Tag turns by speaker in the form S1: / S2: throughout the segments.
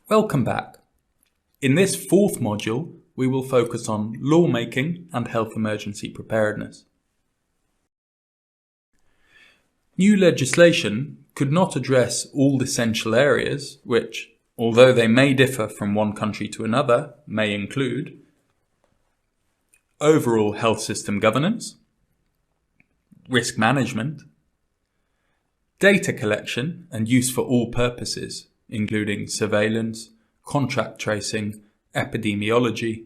S1: Welcome back. In this fourth module, we will focus on lawmaking and health emergency preparedness. New legislation could not address all essential areas which, although they may differ from one country to another, may include overall health system governance, risk management, data collection and use for all purposes, including surveillance, contract tracing, epidemiology,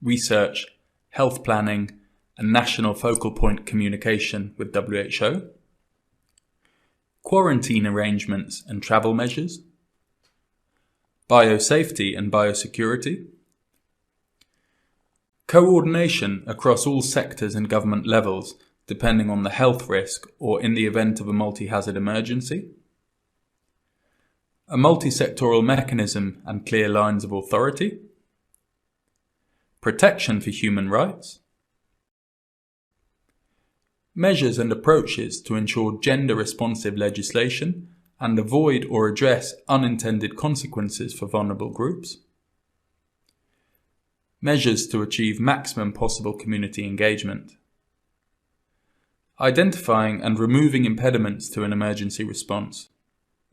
S1: research, health planning, and national focal point communication with WHO, quarantine arrangements and travel measures, biosafety and biosecurity, coordination across all sectors and government levels depending on the health risk or in the event of a multi-hazard emergency, a multi-sectoral mechanism and clear lines of authority, protection for human rights, measures and approaches to ensure gender-responsive legislation and avoid or address unintended consequences for vulnerable groups, measures to achieve maximum possible community engagement, identifying and removing impediments to an emergency response,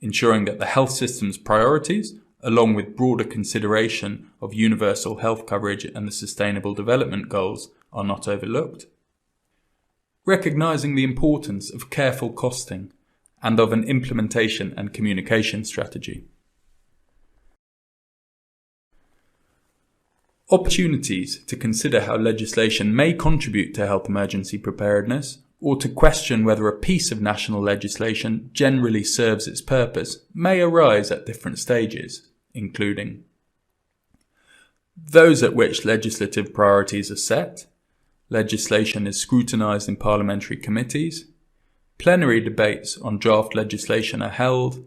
S1: ensuring that the health system's priorities, along with broader consideration of universal health coverage and the Sustainable Development Goals, are not overlooked, recognising the importance of careful costing and of an implementation and communication strategy. Opportunities to consider how legislation may contribute to health emergency preparedness, or to question whether a piece of national legislation generally serves its purpose, may arise at different stages, including those at which legislative priorities are set, legislation is scrutinised in parliamentary committees, plenary debates on draft legislation are held,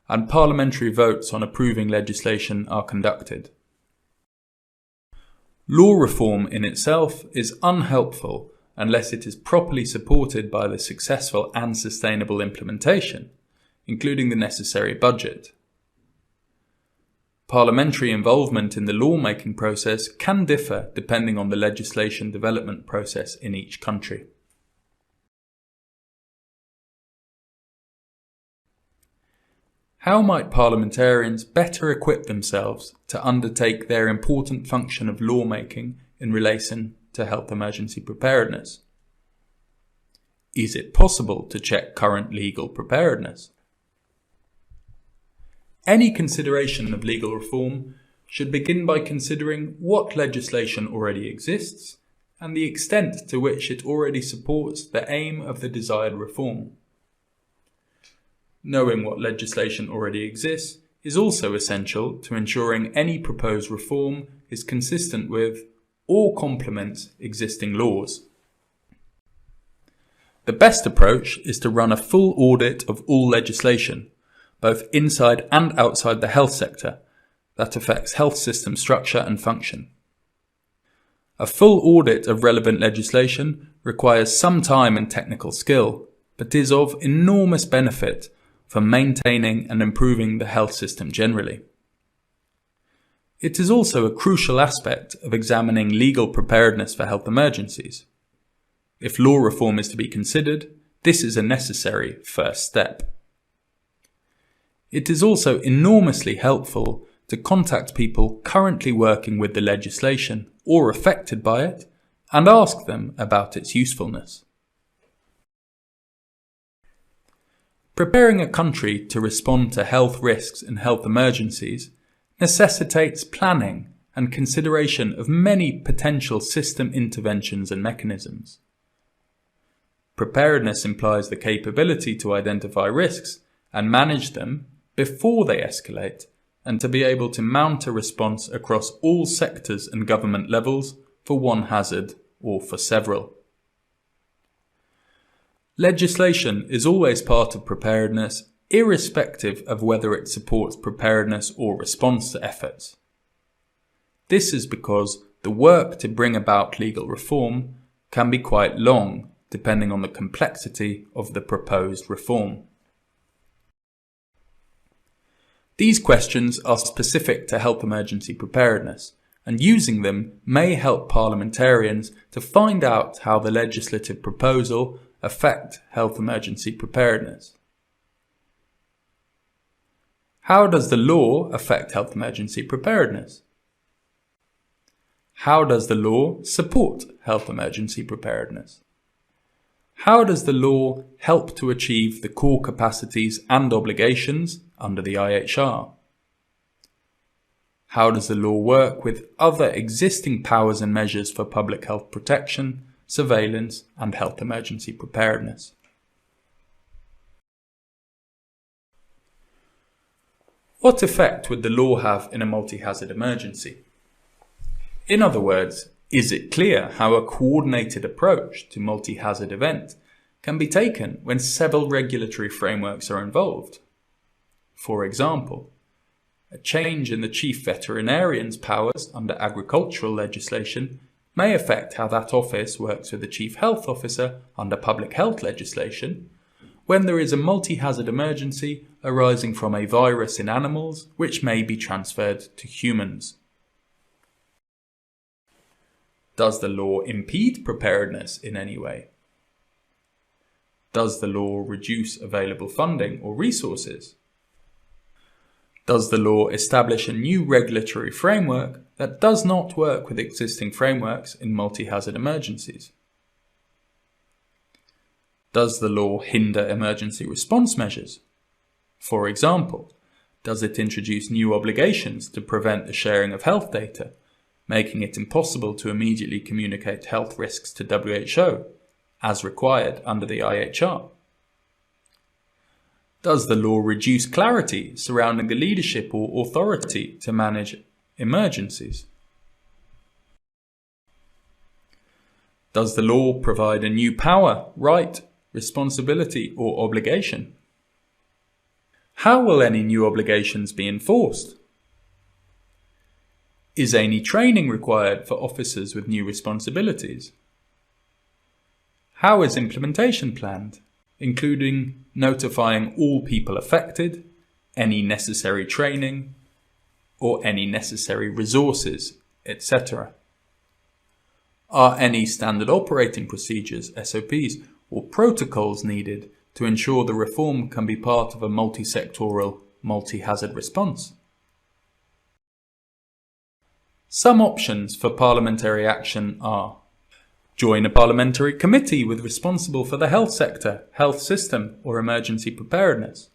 S1: and parliamentary votes on approving legislation are conducted. Law reform in itself is unhelpful unless it is properly supported by the successful and sustainable implementation, including the necessary budget. Parliamentary involvement in the lawmaking process can differ depending on the legislation development process in each country. How might parliamentarians better equip themselves to undertake their important function of lawmaking in relation to health emergency preparedness? Is it possible to check current legal preparedness? Any consideration of legal reform should begin by considering what legislation already exists and the extent to which it already supports the aim of the desired reform. Knowing what legislation already exists is also essential to ensuring any proposed reform is consistent with or complements existing laws. The best approach is to run a full audit of all legislation, both inside and outside the health sector, that affects health system structure and function. A full audit of relevant legislation requires some time and technical skill, but is of enormous benefit for maintaining and improving the health system generally. It is also a crucial aspect of examining legal preparedness for health emergencies. If law reform is to be considered, this is a necessary first step. It is also enormously helpful to contact people currently working with the legislation or affected by it and ask them about its usefulness. Preparing a country to respond to health risks and health emergencies necessitates planning and consideration of many potential system interventions and mechanisms. Preparedness implies the capability to identify risks and manage them before they escalate, and to be able to mount a response across all sectors and government levels for one hazard or for several. Legislation is always part of preparedness, irrespective of whether it supports preparedness or response to efforts. This is because the work to bring about legal reform can be quite long, depending on the complexity of the proposed reform. These questions are specific to health emergency preparedness, and using them may help parliamentarians to find out how the legislative proposal affect health emergency preparedness. How does the law affect health emergency preparedness? How does the law support health emergency preparedness? How does the law help to achieve the core capacities and obligations under the IHR? How does the law work with other existing powers and measures for public health protection, surveillance, and health emergency preparedness? What effect would the law have in a multi-hazard emergency? In other words, is it clear how a coordinated approach to multi-hazard event can be taken when several regulatory frameworks are involved? For example, a change in the chief veterinarian's powers under agricultural legislation may affect how that office works with the chief health officer under public health legislation when there is a multi-hazard emergency arising from a virus in animals which may be transferred to humans. Does the law impede preparedness in any way? Does the law reduce available funding or resources? Does the law establish a new regulatory framework that does not work with existing frameworks in multi-hazard emergencies? Does the law hinder emergency response measures? For example, does it introduce new obligations to prevent the sharing of health data, making it impossible to immediately communicate health risks to WHO, as required under the IHR? Does the law reduce clarity surrounding the leadership or authority to manage emergencies? Does the law provide a new power, right, responsibility, or obligation? How will any new obligations be enforced? Is any training required for officers with new responsibilities? How is implementation planned, including notifying all people affected, any necessary training, or any necessary resources, etc.? Are any standard operating procedures, SOPs, or protocols needed to ensure the reform can be part of a multi-sectoral, multi-hazard response? Some options for parliamentary action are: join a parliamentary committee with responsible for the health sector, health system, or emergency preparedness.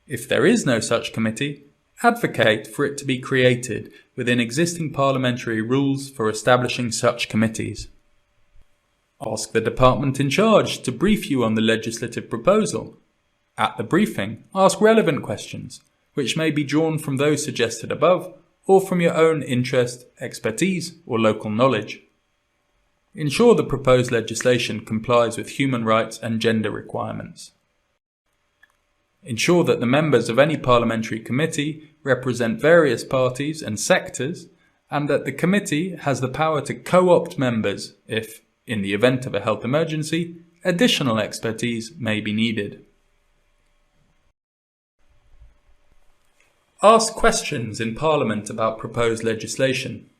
S1: If there is no such committee, advocate for it to be created within existing parliamentary rules for establishing such committees. Ask the department in charge to brief you on the legislative proposal. At the briefing, ask relevant questions, which may be drawn from those suggested above or from your own interest, expertise, or local knowledge. Ensure the proposed legislation complies with human rights and gender requirements. Ensure that the members of any parliamentary committee represent various parties and sectors, and that the committee has the power to co-opt members if, in the event of a health emergency, additional expertise may be needed. Ask questions in Parliament about proposed legislation.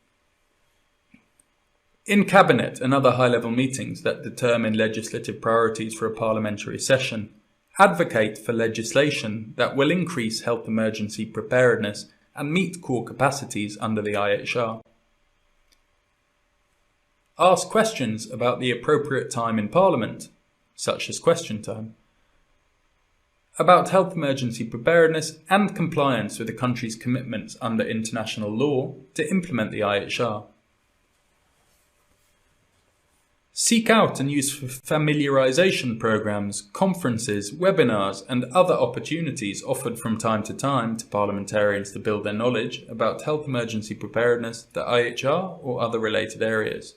S1: In Cabinet and other high-level meetings that determine legislative priorities for a parliamentary session, advocate for legislation that will increase health emergency preparedness and meet core capacities under the IHR. Ask questions about the appropriate time in Parliament, such as question time, about health emergency preparedness and compliance with the country's commitments under international law to implement the IHR. Seek out and use familiarisation programmes, conferences, webinars and other opportunities offered from time to parliamentarians to build their knowledge about health emergency preparedness, the IHR or other related areas.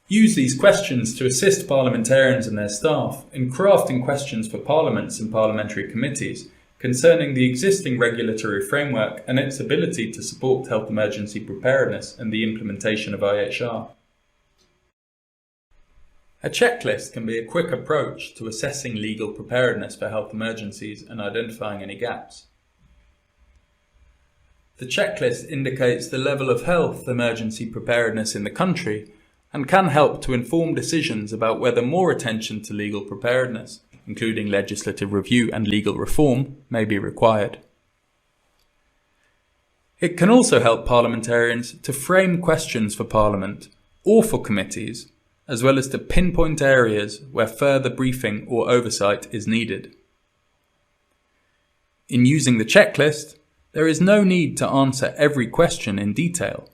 S1: Use these questions to assist parliamentarians and their staff in crafting questions for parliaments and parliamentary committees concerning the existing regulatory framework and its ability to support health emergency preparedness and the implementation of IHR. A checklist can be a quick approach to assessing legal preparedness for health emergencies and identifying any gaps. The checklist indicates the level of health emergency preparedness in the country and can help to inform decisions about whether more attention to legal preparedness, including legislative review and legal reform, may be required. It can also help parliamentarians to frame questions for Parliament or for committees, as well as to pinpoint areas where further briefing or oversight is needed. In using the checklist, there is no need to answer every question in detail.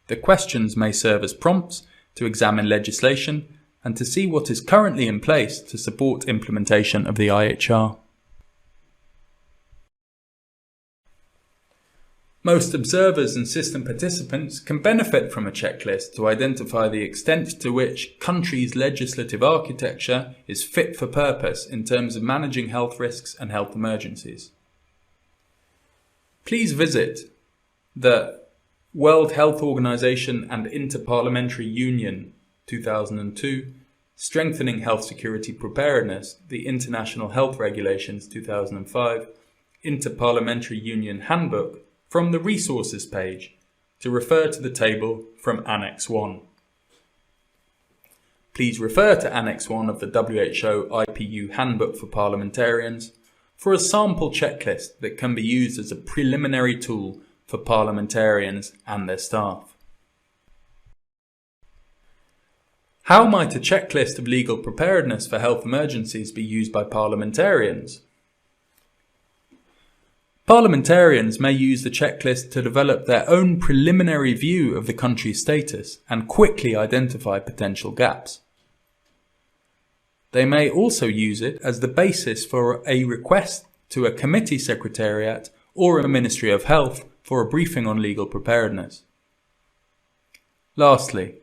S1: The questions may serve as prompts to examine legislation and to see what is currently in place to support implementation of the IHR. Most observers and system participants can benefit from a checklist to identify the extent to which countries' legislative architecture is fit for purpose in terms of managing health risks and health emergencies. Please visit the World Health Organization and Interparliamentary Union 2002, Strengthening Health Security Preparedness, the International Health Regulations 2005, Interparliamentary Union Handbook from the Resources page to refer to the table from Annex 1. Please refer to Annex 1 of the WHO IPU Handbook for Parliamentarians for a sample checklist that can be used as a preliminary tool for parliamentarians and their staff. How might a checklist of legal preparedness for health emergencies be used by parliamentarians? Parliamentarians may use the checklist to develop their own preliminary view of the country's status and quickly identify potential gaps. They may also use it as the basis for a request to a committee secretariat or a Ministry of Health for a briefing on legal preparedness. Lastly,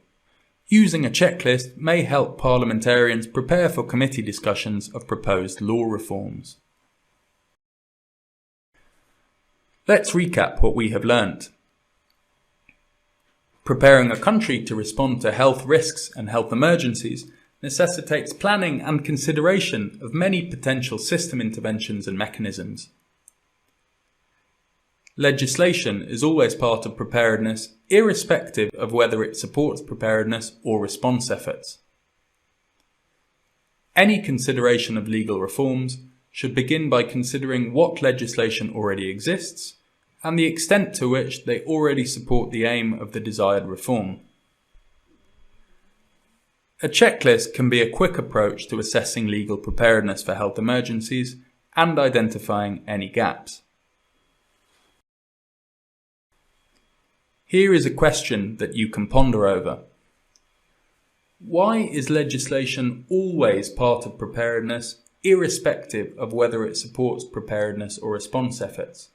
S1: using a checklist may help parliamentarians prepare for committee discussions of proposed law reforms. Let's recap what we have learnt. Preparing a country to respond to health risks and health emergencies necessitates planning and consideration of many potential system interventions and mechanisms. Legislation is always part of preparedness, irrespective of whether it supports preparedness or response efforts. Any consideration of legal reforms should begin by considering what legislation already exists and the extent to which they already support the aim of the desired reform. A checklist can be a quick approach to assessing legal preparedness for health emergencies and identifying any gaps. Here is a question that you can ponder over. Why is legislation always part of preparedness, irrespective of whether it supports preparedness or response efforts?